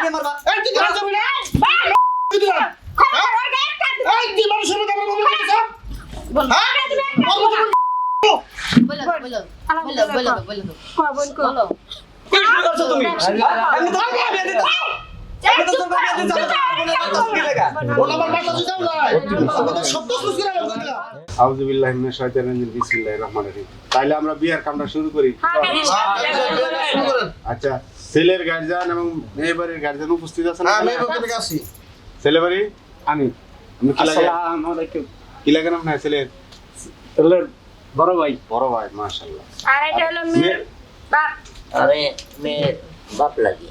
কে মারবা এই তুই কেন যাবি না তুই দিলাম এই তুই মানুষের মতো আমার বলবি না বল হ্যাঁ বলো বলো বলো বলো বলো কি শুরু করছো তুমি আমি তো বিয়ে দিতে আমি তো তোর বিয়ে দিতে যাব কি লাগা ওটা আমার বাসা যাও না আমি তো শব্দ শুনছি না বলছিলাম আউযু বিল্লাহি মিনাশ শাইতানির রাজিম বিসমিল্লাহির রহমানির রহিম তাইলে আমরা বিয়ার কামটা শুরু করি শুরু করেন আচ্ছা ছেলের গার্জিয়ান এবং মেয়ে বাড়ির গার্জিয়ান উপস্থিত আছেন হ্যাঁ আমি বলতে থেকে আসি ছেলে বাড়ি আমি আপনি কি লাগে আসসালামু আলাইকুম কি লাগে না আপনার ছেলের ছেলের বড় ভাই বড় ভাই মাশাআল্লাহ আর এটা হলো মেয়ের বাপ আমি মেয়ের বাপ লাগি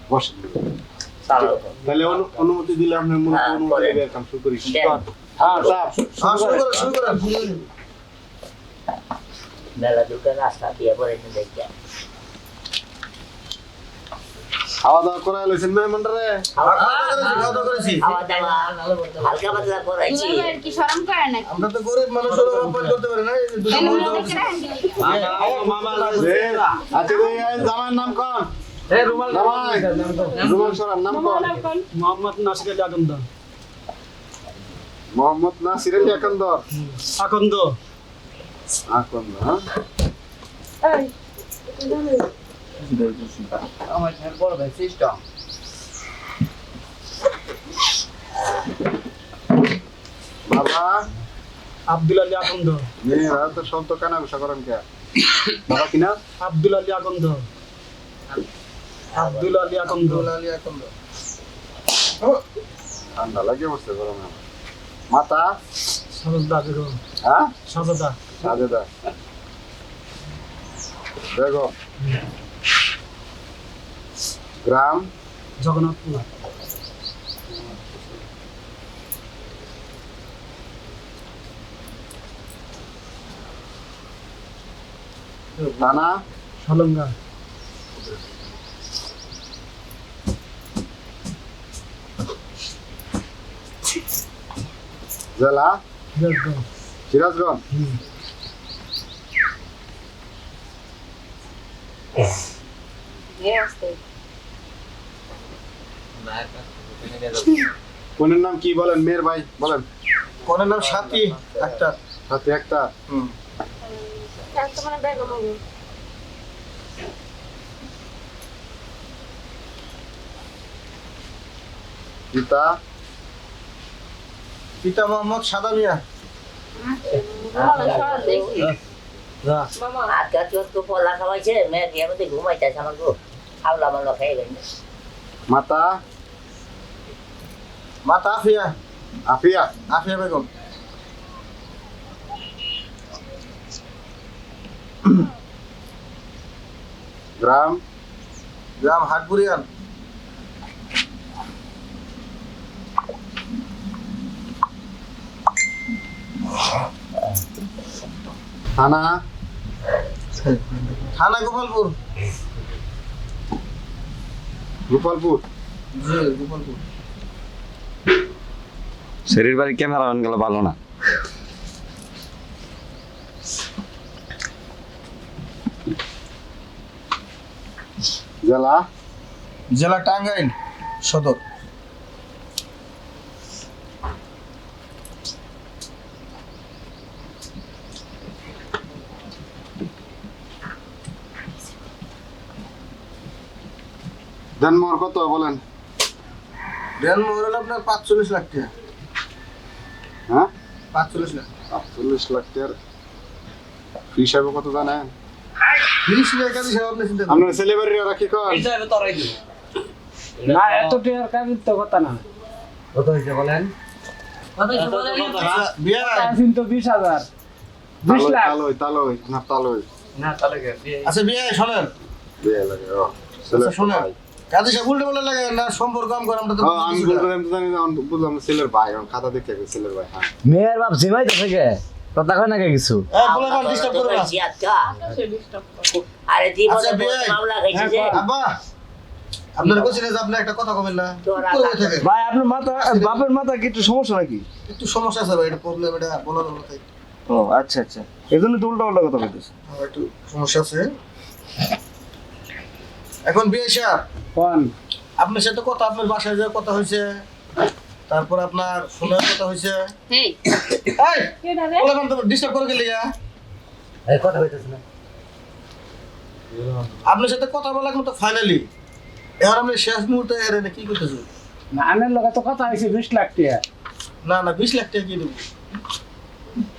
বসেন তাহলে অনুমতি দিলে আপনার মনে হ্যাঁ, অনুমতি করেন। বিয়ার কাম শুরু করি দেন। হ্যাঁ সাহেব হ্যাঁ শুরু করেন মেলা দুটো রাস্তা দিয়ে পরে দেখে খাওয়া দাওয়া করা লইছেন মেহমানরে খাওয়া দাওয়া করেছি খাওয়া দাওয়া হালকা পাতলা করাইছি দুলাভাইয়ের কি শরম করে নাকি আমরা তো গরিব মানুষ ওরা অপারেট করতে পারে না এই যে দুটো এমন মহিলা দেখে রাখেন মামা আচ্ছা ভাই জামার নাম কোন এই রুমাল জামাই রুমাল সরার নাম কোন মোহাম্মদ নাসির আলী আকন্দ মোহাম্মদ নাসির আলী আকন্দর আকন্দ আকন্দ হ্যাঁ আমার ছেলে বড় ভাই সিস্টেম বাবা আব্দুল আলী আকন্দ মেয়েরা তো সব তো কানা ঘুষা করেন কে বাবা কিনা আব্দুল আলী আকন্দ আব্দুল আলী আকন্দ দোলালি এখন ঠান্ডা লাগে বসতে গরমে মাতা সাজদা বেগম হ্যাঁ সাজদা সাজেদা বেগম গ্রাম জগন্নাথপুর থানা সালঙ্গা জেলা সিরাজগঞ্জ সিরাজগঞ্জ কোনের নাম কি বলেন মেয়ের ভাই বলেন কোনের নাম সাথী একটা সাথে একটা তোমার বেগম হবে পিতা পিতা মোহাম্মদ সাদা মিয়া আজকে তো পলা খাওয়াইছে মেয়ে দিয়ে মধ্যে ঘুমাইতেছে আমার গো আউলা মাল্লা খেয়ে গেছে মাতা মাতা আফিয়া আফিয়া আফিয়া বেগম গ্রাম গ্রাম হাটপুরিয়ান থানা থানা গোপালপুর গোপালপুর জি গোপালপুর শরীর বাড়ি ক্যামেরা অন গেল ভালো না জেলা জেলা টাঙ্গাইল সদর দেনমোহর কত বলেন রেল মোহর হলো আপনার 45 লাখ টাকা হ্যাঁ 45 লাখ 40 লাখ টাকার ফি হিসাবে কত জানেন 30 লাখ টাকা হিসাব আপনি চিন্তা আপনার ছেলেবাড়িরা রাখি কর হিসাবে তরাই দিল না এত টিয়ার কাবিন তো কথা না কত হইছে বলেন বিয়া আসিন তো 20,000 20 লাখ তালই না তালই না তাহলে কে বিয়ে আচ্ছা বিয়া শুনেন বিয়ে লাগে ও ছেলে আচ্ছা, শোনেন কাজে সব উল্টো বলে লাগে না সম্পর্ক কম করে আমরা তো আমি বলতে জানি না বুঝলাম ছেলের ভাই আমার খাতা দেখে ছেলের ভাই হ্যাঁ মেয়ের বাপ জিমাই তো থেকে কথা কয় না কিছু এই বলে মান ডিস্টার্ব করবে না আরে জীবনে আচ্ছা, বিয়ে। মামলা খাইছে যে আব্বা আপনার কোচিনে যে আপনি একটা কথা কবেন না তোরা চুপ করে থাকে ভাই আপনার মাথা বাপের মাথা কি একটু সমস্যা নাকি একটু সমস্যা আছে ভাই এটা প্রবলেম এটা বলার হলো তাই ও আচ্ছা আচ্ছা এজন্য তো উল্টা উল্টা কথা কইতেছে একটু সমস্যা আছে এখন বিয়ে সাহেব কোন আপনার সাথে কথা, আপনার বাসায় যাওয়ার কথা হয়েছে, তারপর আপনার ফোনের কথা হয়েছে। এই এই বলে বান, তোমার ডিস্টার্ব করে গেলি এই কথা হইতেছে না আপনার সাথে কথা বলার মতো ফাইনালি এখন আপনি শেষ মুহূর্তে এর কি করতেছো? না আনের লগে তো কথা হয়েছে 20 লাখ টাকা। না না 20 লাখ টাকা কি দেবো?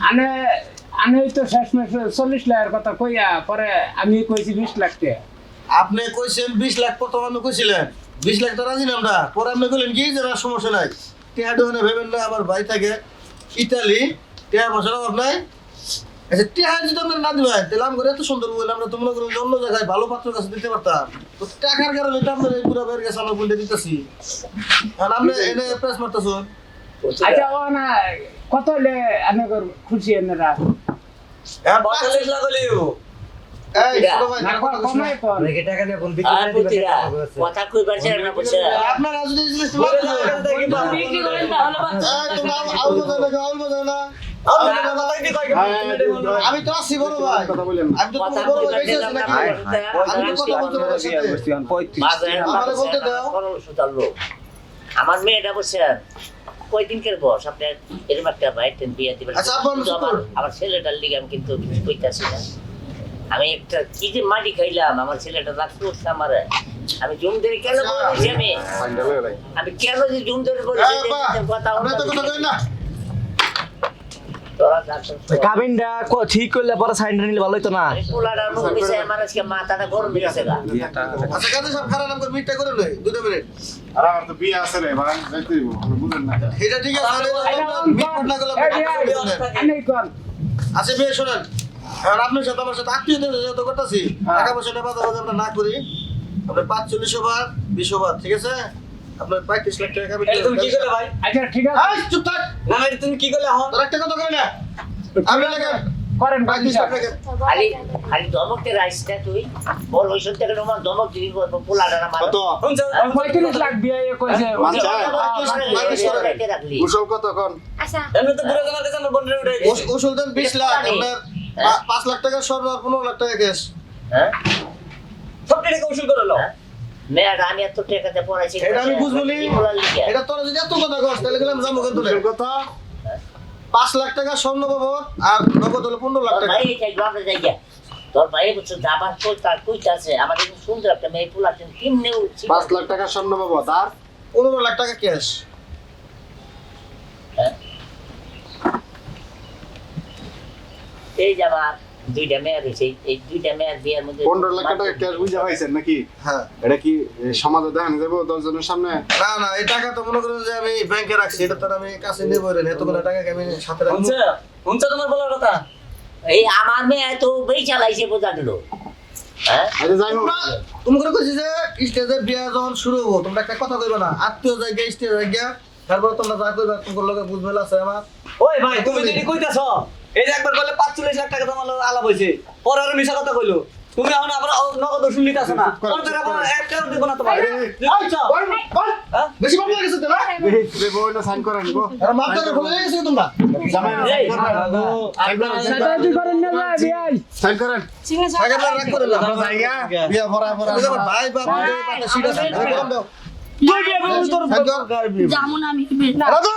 আনে আনে তো শেষ মাসে 40 লাখের কথা কইয়া পরে আমি কইছি 20 লাখ টাকা। আপনি কইছেন 20 লাখ, প্রথম আপনি কইছিলেন 20 লাখ তো রাজি না আমরা, পরে আপনি কইলেন কি যে না সমস্যা নাই, টিয়া দোকানে ভেবেন না আমার ভাই থাকে ইতালি, টিয়া বছর অভাব নাই। আচ্ছা টিয়া যদি আমরা না দিবেন তাহলে আমি করে এত সুন্দর বলে আমরা তো মনে করি যে অন্য জায়গায় ভালো পাত্র কাছে দিতে পারতাম, তো টাকার কারণে তো আপনার এই পুরো বের গেছে আমরা বলে দিতেছি, আর আপনি এনে প্রেস মারতেছেন। আচ্ছা ও না কত হলে আমি খুশি এনারা এখন 45 লাখ হইলো। এই ছোট ভাই না কমাই কর আর পুতিরা কথা কই পারছে না বুঝছে আপনারা যদি এই জিনিসটা বলে না দাও, দেখি বাবা। বিক্রি করেন তাহলে বাচ্চা তোমরা আউল বাজার না আমি তো আসি বড় ভাই, কথা বলেন না। আমি তো তোমার বড় ভাই বেঁচে আছি নাকি? আমি তো কথা বলতে পারবো সাথে। আমার মেয়েটা বলছে কয়দিনকের বস আপনার এরকম একটা বাইটেন বিয়ে দিবেন। আচ্ছা, আপনার কিন্তু আমার ছেলেটার লিগে আমি কিন্তু কইতাছি না, আমি একটা কি যে মাটি খাইলাম, আমার ছেলেটা রাখতে উঠছে আমারে, আমি জুম ধরে কেন বলেছি আমি কেন যে জুম ধরে বলেছি কথা আমরা তো কথা কই না। তোরা ডাক্তার কাবিনটা ঠিক করলে পরে সাইন নিলে ভালো হইতো না। পোলাটা নুন দিছে আমার আজকে মাথাটা গরম হয়েছে গা। আচ্ছা কাজে সব খারাপ নাম করে মিটটা করে লই 2 মিনিট। আর আমার তো বিয়ে আছে রে ভাই, যাইতে দিব, আপনি বুঝেন না। এটা ঠিক আছে, মিট না করলে আমি কোন আচ্ছা বিয়ে শুনেন, আর আপনার সাথে আমার সাথে আত্মীয়দের যত করতেছি টাকা পয়সাটা বাজার আমরা না করি, আমরা 45 ওভার 20 ওভার, ঠিক আছে? আপনার 35 লাখ টাকা এই তুমি কি করলে ভাই? আচ্ছা ঠিক আছে এই চুপ থাক, না না, তুমি কি করলে এখন? তোর একটা কথা কই না আমি লাগে করেন 35 লাখ টাকা খালি খালি ধমকতে রাইসটা তুই বড় হইছস থেকে রোমান ধমক দিবি পোলাটা না মার কত? শুনছো? 35 লাখ বিয়ে কইছে মানছে? রাখলি কুশল কত কোন? আচ্ছা এমনি তো বুড়ো জামার কাছে আমার বোনের উঠে গেছে। ওষুধ দেন 20 লাখ, আপনার 5 লাখ টাকা সর্ব আর 15 লাখ টাকা ক্যাশ। হ্যাঁ সব টাকা উসুল করে লো। মেয়েটা আমি এত টাকাতে পড়াইছি এটা আমি বুঝবলি, পোলার লিগে এটা তোরা যদি এত কথা কস তাহলে গেলাম যাবো কিন্তু কুশল কত? 5 লাখ টাকা স্বর্ণ পাবো আর নগদ হলো 15 লাখ টাকা। ভাই এই গ্রামে যাই গিয়া তোর ভাই বলছে যাবার তোর তার কইতাছে আমাদের সুন্দর একটা মেয়ে পোলার কেমনে উঠছি 5 লাখ টাকা স্বর্ণ পাবো, তার 15 লাখ টাকা ক্যাশ। এই যাবার দুইটা মেয়ে রয়েছে, এই দুইটা মেয়ের বিয়ের মধ্যে 15 লাখ টাকা ক্যাশ বুঝা পাইছেন নাকি? হ্যাঁ এটা কি সমাজে দেখানো যাবো 10 জনের সামনে? না না, এই টাকা তো মনে করেন যে আমি ব্যাংকে রাখছি, এটা তো আর আমি কাছে নেবো রে, এতগুলো টাকা আমি সাথে রাখবো। শুনছো? শুনছো তোমার বলার কথা? এই আমার মেয়ে তো বেই চালাইছে বোঝা দিল। হ্যাঁ আরে যাই হোক, তোমরা তুমি করে কইছি যে স্টেজে বিয়া যখন শুরু হবো তোমরা একটা কথা কইবা না, আত্মীয় জায়গা স্টেজ জায়গা, তারপর তোমরা যা কইবা তোমার লগে বুঝমেল আছে আমার। ওই ভাই তুমি যদি কইতাছ এই যে একবার বলে 45 লাখ টাকা তোমার লগে আলাপ হইছে, পরে আর মিছা কথা কইলো, তুমি এখন আবার নগদ ওষুধ নিতেছ না, কোন টাকা আবার 1 টাকা দিব না তোমার। বুঝছো? হ্যাঁ? বেশি ভালো লাগছে তো না? এই বইটা সাইন করে নিব। আর মাপ করে ভুলে গেছো তোমরা। জামাই এই, সাইড করেন না বিয়ে সাইন করেন। আগে না রাগ করে না। আমরা জায়গা বিয়া ভরা ভরা। তুমি আমার ভাই বাপ দুই পাশে সিট আছে, গরম দাও। তুই বিয়ে করবি তোর যেমন আমি রাজু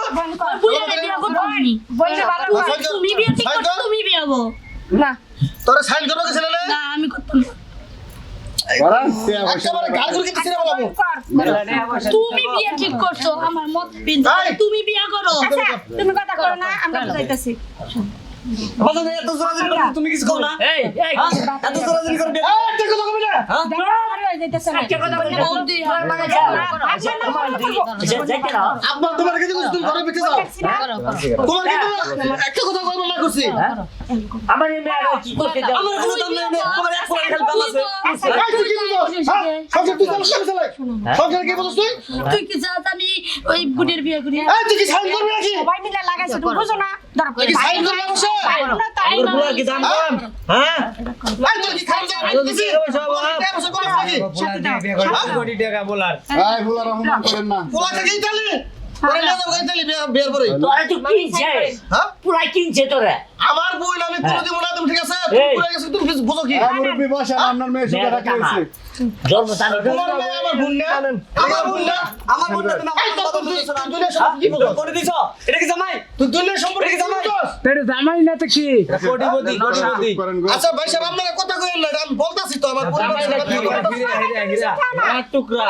বুঝে বিয়ে করবো আমি বললে ভালো তুমি বিয়ে ঠিক করছো তুমি বিয়ে হবো না তোরা সাইন করবে কি ছেলে না আমি করতাম না। ভরা বিয়া একেবারে গাল করে কিছু না বলাবো। তুমি বিয়ে ঠিক করছো আমার মত বিন্দু এই! তুমি বিয়ে করো তুমি কথা করো না আমরা বুঝাইতাছি বাবা এত জোরাজুরি করো, তুমি কিছু কও না? এই এই হ্যাঁ? এত জোরাজুরি করে বিয়ে এই তুই কথা কবি না। যাইতে না আব্বা তোমার কাছে কইছি তুমি ঘরে পিছে যাও। তোমার কিন্তু একটা কথা কইব না করছি। আমার এই মেয়ে কি করতে যাও আমার কোনো দাম নাই, তোমার এক পয়সা খালি দাম আছে। এই তুই কি বুঝছ? হ্যাঁ? সংসার তুই চালাই। সংসার কি বুঝছ তুই? তুই কি জাত আমি ওই বুড়ির বিয়ে করি এই তুই কি সাইন করবি নাকি? সবাই মিলে লাগাইছে তুমি বুঝো না তুই কি সাইন করবি অবশ্য? আমার বুলার কি দাম কম? হ্যাঁ? এই তুই কি খাই যা? দিছি। বছর করে নাকি? এই ভুলা রহমান করেন না। পোলা থেকে ইতালি। পরে নিয়ে যাবো ইতালি বিয়ের পরে তোরা তো কিনছে হ্যাঁ পুরাই কিনছে তোরা আমার বই আমি পুরো দিব না তুমি ঠিক আছে এই। পুরো গেছে তুমি বুঝো কি মুরব্বী বসেন আপনার মেয়ে সুখে রাখি হয়েছে জন্ম তার তোমার মেয়ে আমার বোন না আমার বোন না আমার বোনটা তুমি আমার এই তো কথা তুই বলতেছো না। দুনিয়া সব কি বুঝো করে দিছ এটা কি জামাই তুই দুনিয়া সম্পর্কে কি জামাই তোর জামাই না তো কি কোটিপতি কোটিপতি করেন গো। আচ্ছা ভাই সাহেব আপনারা কথা কইেন না আমি বলতাছি তো আমার পরিবার জামাই না কি? টুকরা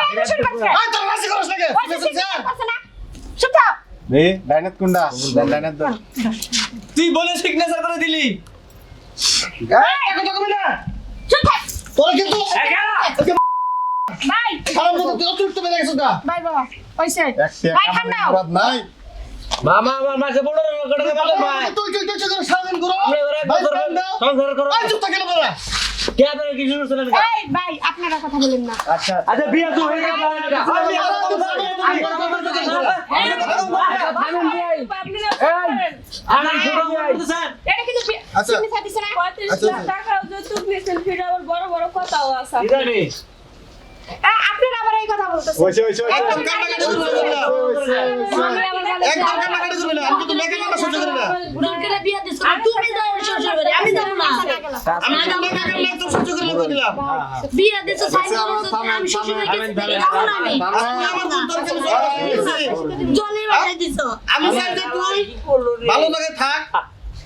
আই তোর রাজি করছ নাকি তুমি শুনছ এই ডাইনাত কুন্ডা ডাইনাত দাও তুই বলে সিগনেচার করে দিলি এই কথা কবি না তোরা কিন্তু ভাই খারাপ মতো তুই অতিরিক্ত বেড়ে গেছিস না ভাই বাবা ওইসে একটা ভাই ঠান্ডা কামড় নাই মামা আমার মাঝে বড় করে বলে ভাই তুই তুই তুই করে সারাদিন করো আমরা এবারে ভাই করবেন ঠান্ডা সংসার করো আই চুপ থাকেন বলা কে আপনারা কি শুরু করছেন এই ভাই আপনারা কথা বলেন না আচ্ছা বিয়া তো হয়ে গেল থামেন ভাই এই আমি ছোট ভাই এটা কিন্তু আচ্ছা। সিগনেচার দিছ না 35 টাকা যৌতুক নিয়েছেন ফিরে আবার বড় বড় কথাও আছে ইদানি আপনারা আবার এই কথা বলতেছেন ওইছে ওইছে একদম কান্নাকাটি করবি না একদম কান্নাকাটি করবি না আমি তো মেকে কান্না সহ্য করি না বুড়াকে বিয়া দিছ তুমি যাও শ্বশুর বাড়ি আমি যাব না আমি তো মেকে কান্না একদম সহ্য করি না দিলাম বিয়া দিছ সাইন করছ আমি শ্বশুর বাড়ি গেছি যাবো না আমি আজকে আমার বোন তোর কেন জলে বাড়াই দিছ আমি চাই যে তুই ভালো জায়গায় থাক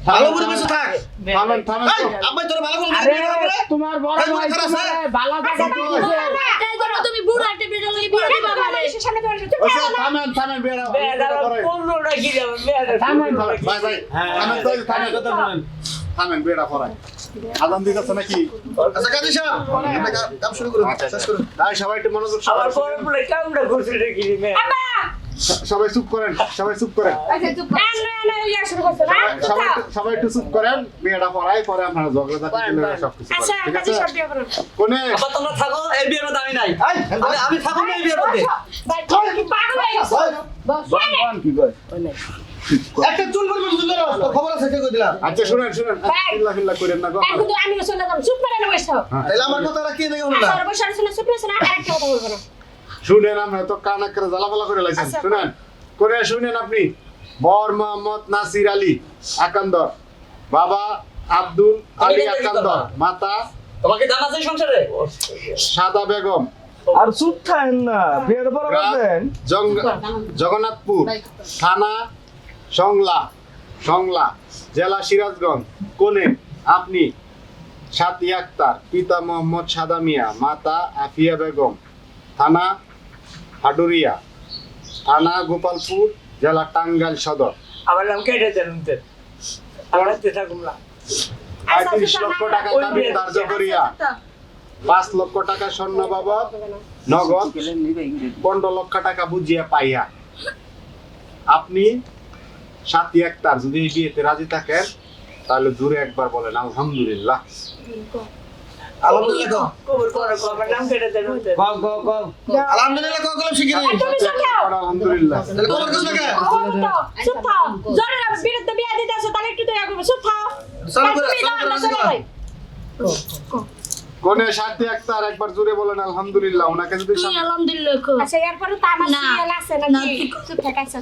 ভালো পরিবেশে থাক থামেন থামেন এই, আব্বাই তোর ভালো করে আরে দিবে তোমার বড় ভাই তোমার বালা টাকা দিয়েছে তাই জন্য তুমি বুড়াকে বিয়ে লাগি বিয়ে দিবা মানে সামনে করে ওইছে থামেন থামেন বেড়া কোনটা কি যাবে থামেন ভাই ভাই থামেন তো থামেন কথা বলেন থামেন বেড়া পড়াই আদান দিতেছ নাকি আচ্ছা কাজী সাহেব আমরা কাম শুরু করুন শেষ করুন তাই সবাই একটু মনোযোগ আবার সবাই পরে বলে কামটা করছে নাকি রে সবাই চুপ করেন সবাই চুপ করেন আচ্ছা চুপ না না ইয়া শুরু করছ না সবাই একটু চুপ করেন বিয়েটা পড়াই পরে আপনারা ঝগড়া ঝাঁটি সবকিছু আচ্ছা ঠিক কাজে আছে সব বিয়ে করুন কোনে আবার তোমরা থাকো এই বিয়ের মধ্যে আমি নাই আমি থাকবো না এই বিয়ের মধ্যে ভাই তুমি কি পাগল হয়ে গেছো কি কয় একটা চুল পরিমাণ চুল ধরো তো খবর আছে কে কই দিলাম আচ্ছা শুনেন শুনেন চিল্লা ফিল্লা করেন না গো এখন তো আমি চলে যাব চুপ করে বসো তাহলে আমার কথা রাখি দেখো না আর বসে আছে না চুপ আছে না আর একটা কথা বলবো না শুনেন আমরা তো কানা করে জ্বালাপালা করে লাইছেন আচ্ছা। শুনেন করে শুনেন আপনি বর মোহাম্মদ নাসির আলী আকান্দর বাবা আব্দুল আলী আকান্দর মাতা তোমাকে জানা আছে সংসারে সাদা বেগম আর চুপ থাকেন না বিয়ের পর বলবেন জগন্নাথপুর থানা সংলা জেলা সিরাজগঞ্জ কোনে আপনি সাতি আক্তার পিতা মোহাম্মদ সাদা মিয়া মাতা আফিয়া বেগম থানা হাডুরিয়া থানা গোপালপুর জেলা টাঙ্গাইল সদর আমার নাম কেটে দেন আমরা তে থাকুম না 35 লক্ষ টাকা দাবি ধার্য করিয়া 5 লক্ষ টাকা স্বর্ণ বাবদ নগদ 15 লক্ষ টাকা বুঝিয়া পাইয়া আপনি সাতি আক্তার যদি এই বিয়েতে রাজি থাকেন তাহলে দূরে একবার বলেন আলহামদুলিল্লাহ আলহামদুলিল্লাহ কবুল করো আমার নাম কেটে দেন আলহামদুলিল্লাহ কো কলম শিখিরি তুমি চুপ থাকো আলহামদুলিল্লাহ তাহলে খবর কিছু না চুপ থাকো জোরে না বিরুদ্ধে বিয়ে দিতে আসো তাহলে একটু দয়া করবে চুপ থাকো কোনে সাতি আক্তার একবার জোরে বলেন আলহামদুলিল্লাহ ওনাকে যদি তুই আলহামদুলিল্লাহ কো আচ্ছা এরপরে তো আমার সিরিয়াল আছে না চুপ থাকাইছ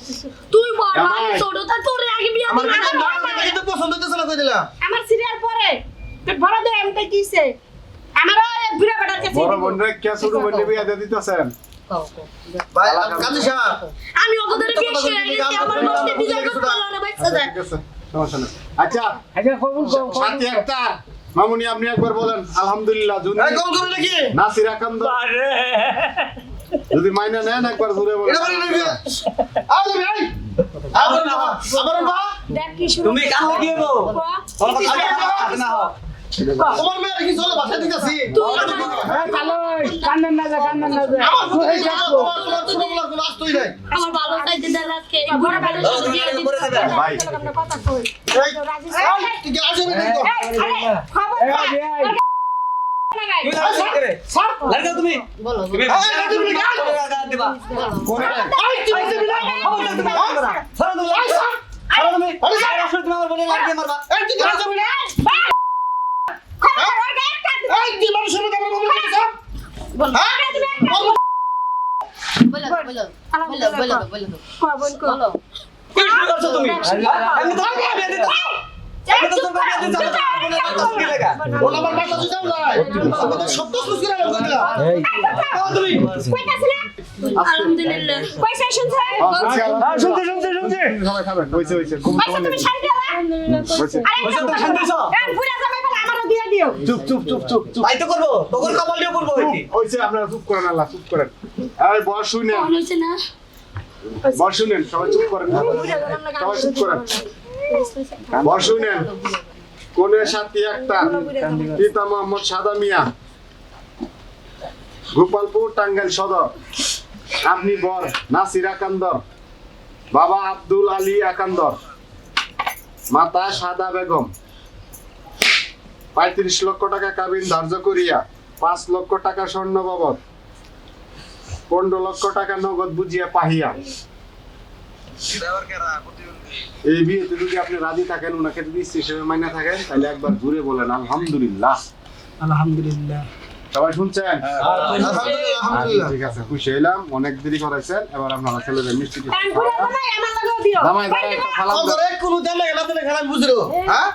তুই বড় জামাই। আমি ছোট তা তোর আগে বিয়ে আমার দিবি কিন্তু আমার কিন্তু পছন্দ হইতেছে না কই দিলাম আমার সিরিয়াল পরে তোর বড় দে এমটা কিছে আমার ওই বুড়া বেটার কাছে বড় বোন রে কে ছোট বোন বিয়ে দিয়ে দিতেছেন ভাই কাজী সাহেব আমি ওদের বিয়ে করে গেছি আমার মধ্যে বিজয় করতে পারলো না বাচ্চা যায় ঠিক আছে সমস্যা নেই আচ্ছা আচ্ছা কবুল সাতি আক্তার মামুনি আপনি একবার বলেন আলহামদুলিল্লাহ যদি এই কম করে নাকি নাসির আকান্দ যদি মাইনা নেন একবার জোরে বলেন এটা বলি নাকি আরে ভাই আবার না দেখ কি শুরু তুমি কাম কি হবো না হও তোমার মেয়ে কি চলে বাসা দিতেছি কালো কান্নান না যা আমার তুই কথা যাবো তোমার ছোটগুলোর কোনো আসতই নাই আমার ভালো চাইতে দেন আজকে এই বুড়া বেটার সাথে বিয়ে দিতে ভাই আমরা কথা কই এই তুই কি আসবে না তো খবর তুমি কাজ করে স্যার লাগা তুমি বলো তুমি দিবা কোনে এই তুই দিবি না সারা তুমি সারা তুমি তুমি আমার বলে লাগবে মারবা এই তুই আসবে না এই তুই মানুষের মতো আমার বলতে সব হ্যাঁ কি শুরু করছো তুমি আমি তো বিয়ে দিতে আমি তো তোর বিয়ে দিতে চাও কি লাগা ওলা আমার বাসা যাও না আমি তো সব তো সুস্কি রাখলাম কইলা তুমি আলহামদুলিল্লাহ পয়সা শুনছে হ্যাঁ শুনছি শুনছি শুনছি সবাই খাবেন হইছে হইছে পয়সা তুমি শান্তি দাও বসে তো শান্তিছ বুড়া জামাই বলে আমারও দিয়ে দিও চুপ চুপ চুপ চুপ চুপ তাই তো করবো তোর কপাল দিয়ে করবো এটি হইছে আপনারা চুপ করেন আল্লাহ চুপ করেন এই বস শুনেন মনে হচ্ছে না বস শুনেন সবাই চুপ করেন সবাই চুপ করেন বস শুনেন কোনের সাথী একটা পিতা মোহাম্মদ সাদা মিয়া গোপালপুর টাঙ্গাইল সদর আপনি বর নাসির আকান্দর বাবা আব্দুল আলী আকান্দর মাতা সাদা বেগম 35 লক্ষ টাকা কাবিন ধার্য করিয়া 5 লক্ষ টাকা স্বর্ণ বাবদ 15 লক্ষ টাকা নগদ বুঝিয়া পাহিয়া এই বিয়েতে যদি আপনি রাজি থাকেন ওনাকে যদি স্ত্রী হিসেবে মাইনা থাকেন তাহলে একবার ঘুরে বলেন আলহামদুলিল্লাহ আলহামদুলিল্লাহ সবাই শুনছেন আলহামদুলিল্লাহ ঠিক আছে খুশি হইলাম অনেক দেরি করাইছেন এবার আপনারা ছেলেদের মিষ্টি দিন বুড়া জামাই আমার লাগেও দিও জামাই দাঁড়া একটা ফালাম দাও। ওরে কোন দেন লাগে না তুমি খেলা বুঝরো হ্যাঁ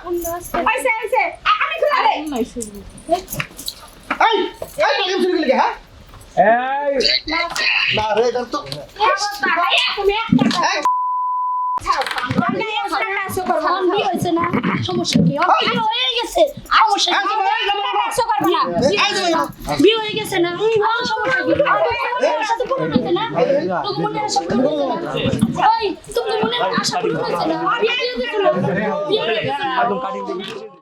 পয়সা আইছে আমি খুলা দে এই এই টাকা চুরি গেলে হ্যাঁ এই না রে এটা তো তুমি একটা বিয়ে হয়েছে না সমস্যা কি বিয়ে হয়ে গেছে সমস্যা কি বিয়ে হয়ে গেছে না সমস্যা কি সাথে পূরণ হয়েছে না তোর মনের আশা পূরণ হয়েছে না ওই তোর মনের আশা পূরণ হয়েছে না বিয়ে হয়ে গেছে না বিয়ে হয়ে গেছে না